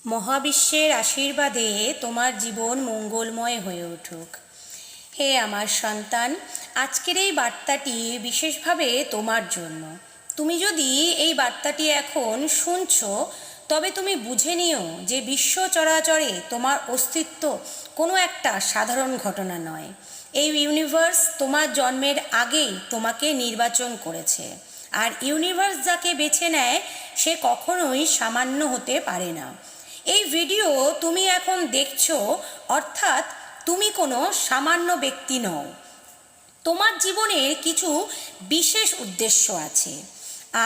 মহাবিশ্বের আশীর্বাদে তোমার জীবন মঙ্গলময় হয়ে উঠুক। হে আমার সন্তান, আজকের এই বার্তাটি বিশেষভাবে তোমার জন্য। তুমি যদি এই বার্তাটি এখন শুনছো, তবে তুমি বুঝে নিও যে বিশ্ব চরাচরে তোমার অস্তিত্ব কোনো একটা সাধারণ ঘটনা নয়। এই ইউনিভার্স তোমার জন্মের আগেই তোমাকে নির্বাচন করেছে, আর ইউনিভার্স যাকে বেছে নেয় সে কখনোই সামান্য হতে পারে না। এই ভিডিও তুমি এখন দেখছো, অর্থাৎ তুমি কোনো সামান্য ব্যক্তি নও। তোমার জীবনের কিছু বিশেষ উদ্দেশ্য আছে,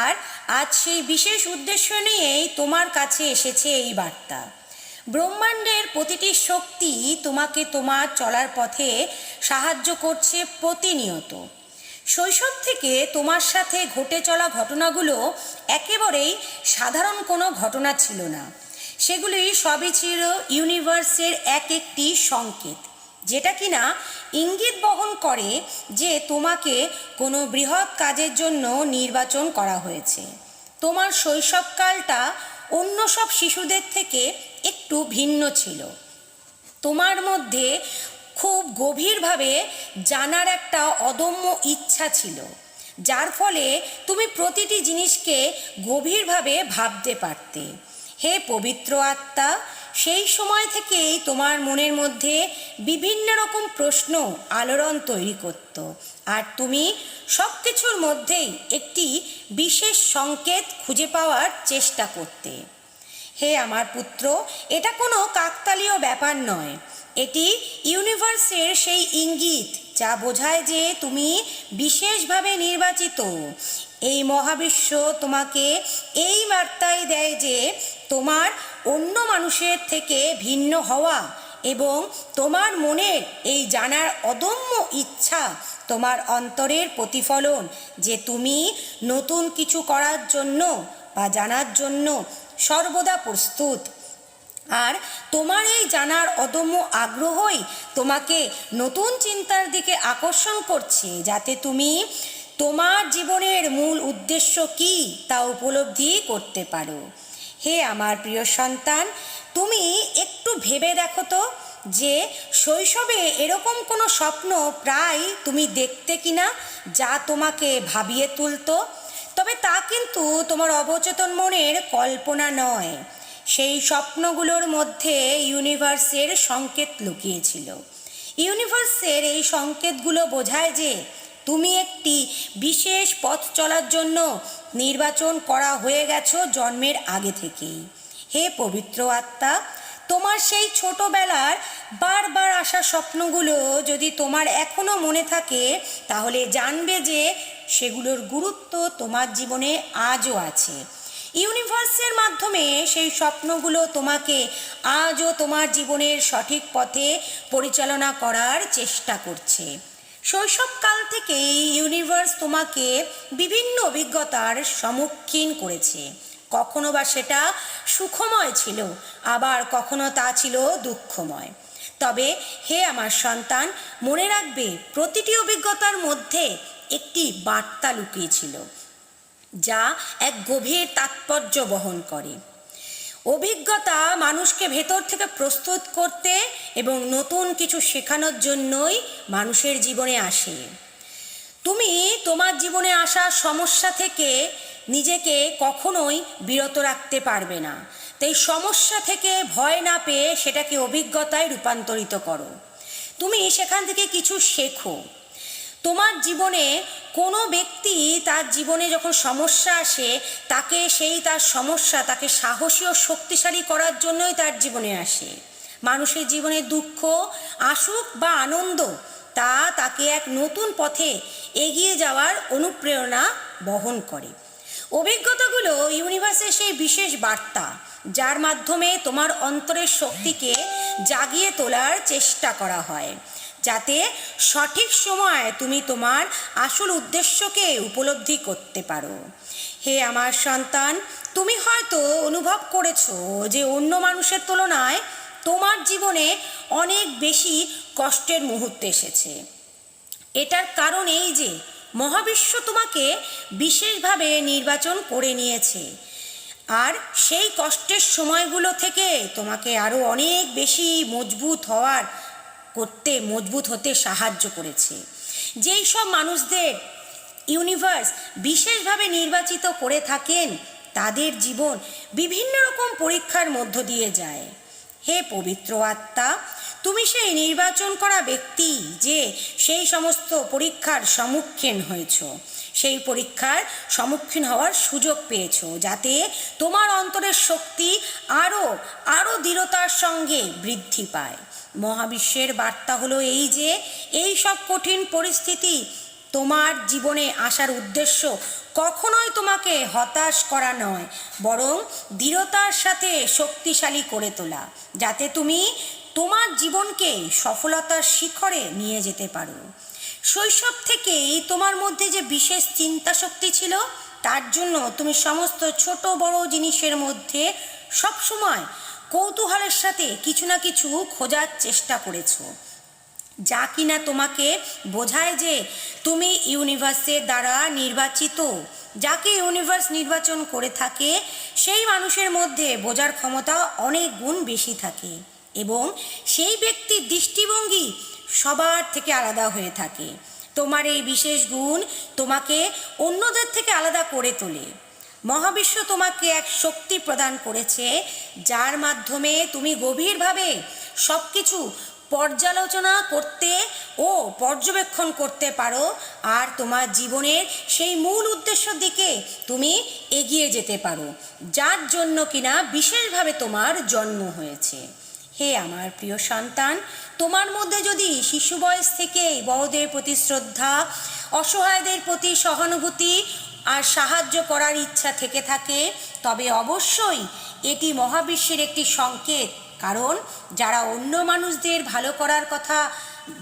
আর আজ সেই বিশেষ উদ্দেশ্য নিয়েই তোমার কাছে এসেছে এই বার্তা। ব্রহ্মাণ্ডের প্রতিটি শক্তি তোমাকে তোমার চলার পথে সাহায্য করছে প্রতিনিয়ত। শৈশব থেকে তোমার সাথে ঘটে চলা ঘটনাগুলো একেবারেই সাধারণ কোনো ঘটনা ছিল না। সেগুলি সবই ছিল ইউনিভার্সের এক একটি সংকেত, যেটা কিনা ইঙ্গিত বহন করে যে তোমাকে কোনো বৃহৎ কাজের জন্য নির্বাচন করা হয়েছে। তোমার শৈশবকালটা অন্য সব শিশুদের থেকে একটু ভিন্ন ছিল। তোমার মধ্যে খুব গভীরভাবে জানার একটা অদম্য ইচ্ছা ছিল, যার ফলে তুমি প্রতিটি জিনিসকে গভীরভাবে ভাবতে পারতে। হে পবিত্র আত্মা, সেই সময় থেকেই তোমার মনের মধ্যে বিভিন্ন রকম প্রশ্ন আলোড়ন তৈরি করত, আর তুমি সব কিছুর মধ্যেই একটি বিশেষ সংকেত খুঁজে পাওয়ার চেষ্টা করতে। হে আমার পুত্র, এটা কোনো কাকতালীয় ব্যাপার নয়। এটি ইউনিভার্সের সেই ইঙ্গিত যা বোঝায় যে তুমি বিশেষভাবে নির্বাচিত। এই মহাবিশ্ব তোমাকে এই বার্তাই দেয় যে তোমার অন্য মানুষের থেকে ভিন্ন হওয়া এবং তোমার মনের এই জানার অদম্য ইচ্ছা তোমার অন্তরের প্রতিফলন যে তুমি নতুন কিছু করার জন্য বা জানার জন্য সর্বদা প্রস্তুত। আর তোমার এই জানার অদম্য আগ্রহই তোমাকে নতুন চিন্তার দিকে আকর্ষণ করছে, যাতে তুমি তোমার জীবনের মূল উদ্দেশ্য কী তা উপলব্ধি করতে পারো। হে আমার প্রিয় সন্তান, তুমি একটু ভেবে দেখো তো যে শৈশবে এরকম কোনো স্বপ্ন প্রায় তুমি দেখতে কিনা যা তোমাকে ভাবিয়ে তুলতো। তবে তা কিন্তু তোমার অবচেতন মনের কল্পনা নয়। সেই স্বপ্নগুলোর মধ্যে ইউনিভার্সের সংকেত লুকিয়েছিল। ইউনিভার্সের এই সংকেতগুলো বোঝায় যে তুমি একটি বিশেষ পথ চলার জন্য নির্বাচন করা হয়ে গেছো জন্মের আগে থেকেই। হে পবিত্র আত্মা, তোমার সেই ছোটবেলার বারবার আসা স্বপ্নগুলো যদি তোমার এখনও মনে থাকে, তাহলে জানবে যে সেগুলোর গুরুত্ব তোমার জীবনে আজও আছে। ইউনিভার্সের মাধ্যমে সেই স্বপ্নগুলো তোমাকে আজও তোমার জীবনের সঠিক পথে পরিচালনা করার চেষ্টা করছে। শৈশবকাল থেকেই ইউনিভার্স তোমাকে বিভিন্ন অভিজ্ঞতার সম্মুখীন করেছে। কখনো বা সেটা সুখময় ছিল, আবার কখনো তা ছিল দুঃখময়। তবে হে আমার সন্তান, মনে রাখবে প্রতিটি অভিজ্ঞতার মধ্যে একটি বার্তা লুকিয়েছিল, যা এক গভীর তাৎপর্য বহন করে। অভিজ্ঞতা মানুষকে ভেতর থেকে প্রস্তুত করতে এবং নতুন কিছু শেখানোর জন্যই মানুষের জীবনে আসে। তুমি তোমার জীবনে আসা সমস্যা থেকে নিজেকে কখনোই বিরত রাখতে পারবে না। তাই সমস্যা থেকে ভয় না পেয়ে সেটাকে অভিজ্ঞতায় রূপান্তরিত করো। তুমি সেখান থেকে কিছু শেখো। তোমার জীবনে কোনো ব্যক্তি তার জীবনে যখন সমস্যা আসে, তার সমস্যা তাকে সাহসী ও শক্তিশালী করার জন্যই তার জীবনে আসে। মানুষের জীবনে দুঃখ আসুক বা আনন্দ, তা তাকে এক নতুন পথে এগিয়ে যাওয়ার অনুপ্রেরণা বহন করে। অভিজ্ঞতাগুলো ইউনিভার্সের সেই বিশেষ বার্তা, যার মাধ্যমে তোমার অন্তরের শক্তিকে জাগিয়ে তোলার চেষ্টা করা হয়, যাতে সঠিক সময় তুমি তোমার আসল উদ্দেশ্যকে উপলব্ধি করতে পারো। হে আমার সন্তান, তুমি হয়তো অনুভব করেছো যে অন্য মানুষের তুলনায় তোমার জীবনে অনেক বেশি কষ্টের মুহূর্ত এসেছে। এটার কারণ এই যে মহাবিশ্ব তোমাকে বিশেষভাবে নির্বাচন করে নিয়েছে। আর সেই কষ্টের সময়গুলো থেকে তোমাকে আরও অনেক বেশি মজবুত হতে সাহায্য করেছে। যেই সব মানুষদের ইউনিভার্স বিশেষভাবে নির্বাচিত করে থাকেন তাদের জীবন বিভিন্ন রকম পরীক্ষার মধ্য দিয়ে যায়। হে পবিত্র আত্মা, তুমি সেই নির্বাচন করা ব্যক্তি যে সেই সমস্ত পরীক্ষার সম্মুখীন হয়েছ, সেই পরীক্ষার সম্মুখীন হওয়ার সুযোগ পেয়েছ, যাতে তোমার অন্তরের শক্তি আরও দৃঢ়তার সঙ্গে বৃদ্ধি পায়। মহাবিশ্বের বার্তা হলো এই যে এই সব কঠিন পরিস্থিতি তোমার জীবনে আসার উদ্দেশ্য কখনোই তোমাকে হতাশ করা নয়, বরং দৃঢ়তার সাথে শক্তিশালী করে তোলা, যাতে তুমি তোমার জীবনকে সফলতার শিখরে নিয়ে যেতে পারো। শৈশব থেকেই তোমার মধ্যে যে বিশেষ চিন্তা শক্তি ছিল, তার জন্য তুমি সমস্ত ছোট বড় জিনিসের মধ্যে সবসময় কৌতূহলের সাথে কিছু না কিছু খোঁজার চেষ্টা করেছো, যা কিনা তোমাকে বোঝায় যে তুমি ইউনিভার্সের দ্বারা নির্বাচিত। যাকে ইউনিভার্স নির্বাচন করে থাকে সেই মানুষের মধ্যে বোঝার ক্ষমতা অনেক গুণ বেশি থাকে এবং সেই ব্যক্তির দৃষ্টিভঙ্গি সবার থেকে আলাদা হয়ে থাকে। তোমার এই বিশেষ গুণ তোমাকে অন্যদের থেকে আলাদা করে তোলে। মহাবিশ্ব তোমাকে এক শক্তি প্রদান করেছে, যার মাধ্যমে তুমি গভীরভাবে সব কিছু পর্যালোচনা করতে ও পর্যবেক্ষণ করতে পারো, আর তোমার জীবনের সেই মূল উদ্দেশ্যের দিকে তুমি এগিয়ে যেতে পারো, যার জন্য কিনা বিশেষভাবে তোমার জন্ম হয়েছে। হে আমার প্রিয় সন্তান, তোমার মধ্যে যদি শিশু বয়স থেকেই বড়দের প্রতি শ্রদ্ধা, অসহায়দের প্রতি সহানুভূতি আর সাহায্য করার ইচ্ছা থেকে থাকে, তবে অবশ্যই এটি মহাবিশ্বের একটি সংকেত। কারণ যারা অন্য মানুষদের ভালো করার কথা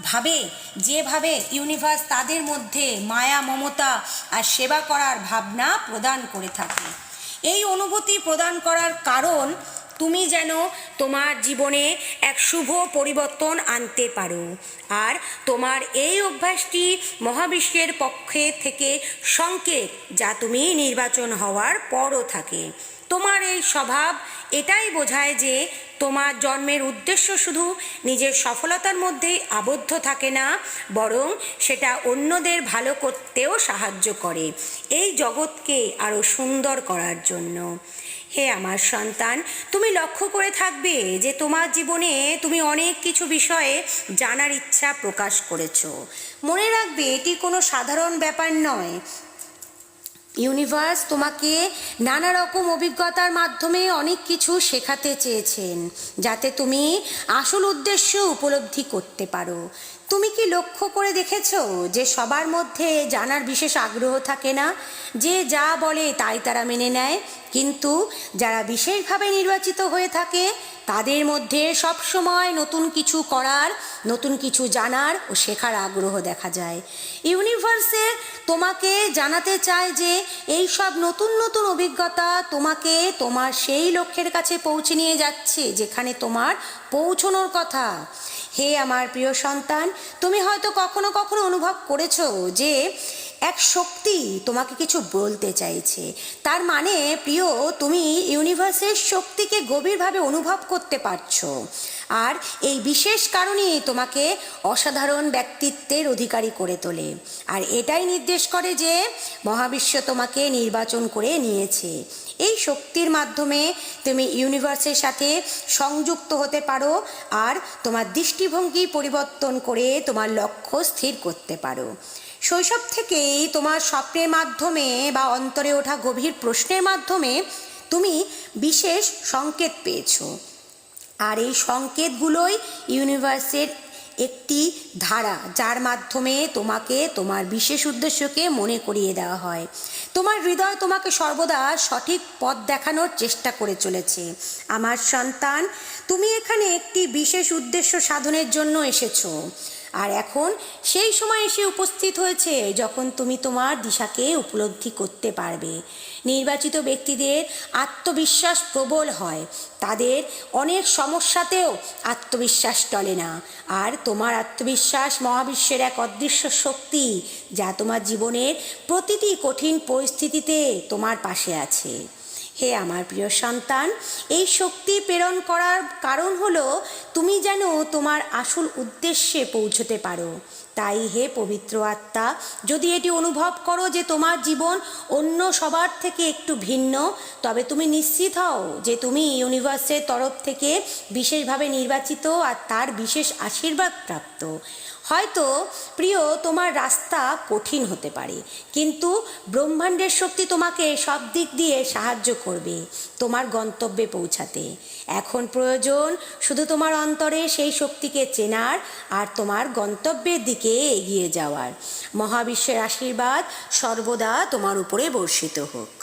ভাবে, যেভাবে ইউনিভার্স তাদের মধ্যে মায়া, মমতা আর সেবা করার ভাবনা প্রদান করে থাকে। এই অনুভূতি প্রদান করার কারণ তুমি যেন তোমার জীবনে এক শুভ পরিবর্তন আনতে পারো, আর তোমার এই অভ্যাসটি মহাবিশ্বের পক্ষে থেকে সংকেত, যা তুমি নির্বাচন হওয়ার পরও থাকে। তোমার এই স্বভাব এটাই বোঝায় যে তোমার জন্মের উদ্দেশ্য শুধু নিজের সফলতার মধ্যেই আবদ্ধ থাকে না, বরং সেটা অন্যদের ভালো করতেও সাহায্য করে, এই জগৎকে আরও সুন্দর করার জন্য। হে আমার সন্তান, তুমি লক্ষ্য করে থাকবে যে তোমার জীবনে তুমি অনেক কিছু বিষয়ে জানার ইচ্ছা প্রকাশ করেছো। মনে রাখবে, এটি কোনো সাধারণ ব্যাপার নয়। ইউনিভার্স তোমাকে নানা রকম অভিজ্ঞতার মাধ্যমে অনেক কিছু শেখাতে চেয়েছেন, যাতে তুমি আসল উদ্দেশ্য উপলব্ধি করতে পারো। তুমি কি লক্ষ্য করে দেখেছো যে সবার মধ্যে জানার বিশেষ আগ্রহ থাকে না? যে যা বলে তাই তারা মেনে নেয়, কিন্তু যারা বিশেষভাবে নির্বাচিত হয়ে থাকে তাদের মধ্যে সবসময় নতুন কিছু করার, নতুন কিছু জানার ও শেখার আগ্রহ দেখা যায়। ইউনিভার্সে তোমাকে জানাতে চায় যে এই সব নতুন নতুন অভিজ্ঞতা তোমাকে তোমার সেই লক্ষ্যের কাছে পৌঁছে নিয়ে যাচ্ছে যেখানে তোমার পৌঁছানোর কথা। হে আমার প্রিয় সন্তান, তুমি হয়তো কখনো কখনো অনুভব করেছো যে এক শক্তি তোমাকে কিছু বলতে চাইছে। তার মানে প্রিয়, তুমি ইউনিভার্সের শক্তিকে গভীরভাবে অনুভব করতে পারছো, আর এই বিশেষ কারণেই তোমাকে অসাধারণ ব্যক্তিত্বের অধিকারী করে তোলে। আর এটাই নির্দেশ করে যে মহাবিশ্ব তোমাকে নির্বাচন করে নিয়েছে। এই শক্তির মাধ্যমে তুমি ইউনিভার্সের সাথে সংযুক্ত হতে পারো আর তোমার দৃষ্টিভঙ্গি পরিবর্তন করে তোমার লক্ষ্য স্থির করতে পারো। শৈশব থেকেই তোমার স্বপ্নের মাধ্যমে বা অন্তরে ওঠা গভীর প্রশ্নের মাধ্যমে তুমি বিশেষ সংকেত পেয়েছো, আর এই সংকেতগুলোই ইউনিভার্সের একটি ধারা, যার মাধ্যমে তোমাকে তোমার বিশেষ উদ্দেশ্যকে মনে করিয়ে দেওয়া হয়। তোমার হৃদয় তোমাকে সর্বদা সঠিক পথ দেখানোর চেষ্টা করে চলেছে। আমার সন্তান, তুমি এখানে একটি বিশেষ উদ্দেশ্য সাধনের জন্য এসেছো, আর এখন সেই সময় এসে উপস্থিত হয়েছে যখন তুমি তোমার দিশাকে উপলব্ধি করতে পারবে। নির্বাচিত ব্যক্তিদের আত্মবিশ্বাস প্রবল হয়, তাদের অনেক সমস্যাতেও আত্মবিশ্বাস টলে না, আর তোমার আত্মবিশ্বাস মহাবিশ্বের এক অদৃশ্য শক্তি, যা তোমার জীবনের প্রতিটি কঠিন পরিস্থিতিতে তোমার পাশে আছে। হে আমার প্রিয় সন্তান, এই শক্তি প্রেরণ করার কারণ হলো তুমি যেন তোমার আসল উদ্দেশ্যে পৌঁছতে পারো। তাই হে পবিত্র আত্মা, যদি এটি অনুভব করো যে তোমার জীবন অন্য সবার থেকে একটু ভিন্ন, তবে তুমি নিশ্চিত হও যে তুমি ইউনিভার্সের তরফ থেকে বিশেষভাবে নির্বাচিত আর তার বিশেষ আশীর্বাদ প্রাপ্ত। হয়তো প্রিয়, তোমার রাস্তা কঠিন হতে পারে, কিন্তু ব্রহ্মাণ্ডের শক্তি তোমাকে সব দিক দিয়ে সাহায্য করবে তোমার গন্তব্যে পৌঁছাতে। এখন প্রয়োজন শুধু তোমার অন্তরে সেই শক্তিকে চেনার আর তোমার গন্তব্যের দিকে এগিয়ে যাওয়ার। মহাবিশ্বের আশীর্বাদ সর্বদা তোমার উপরে বর্ষিত হোক।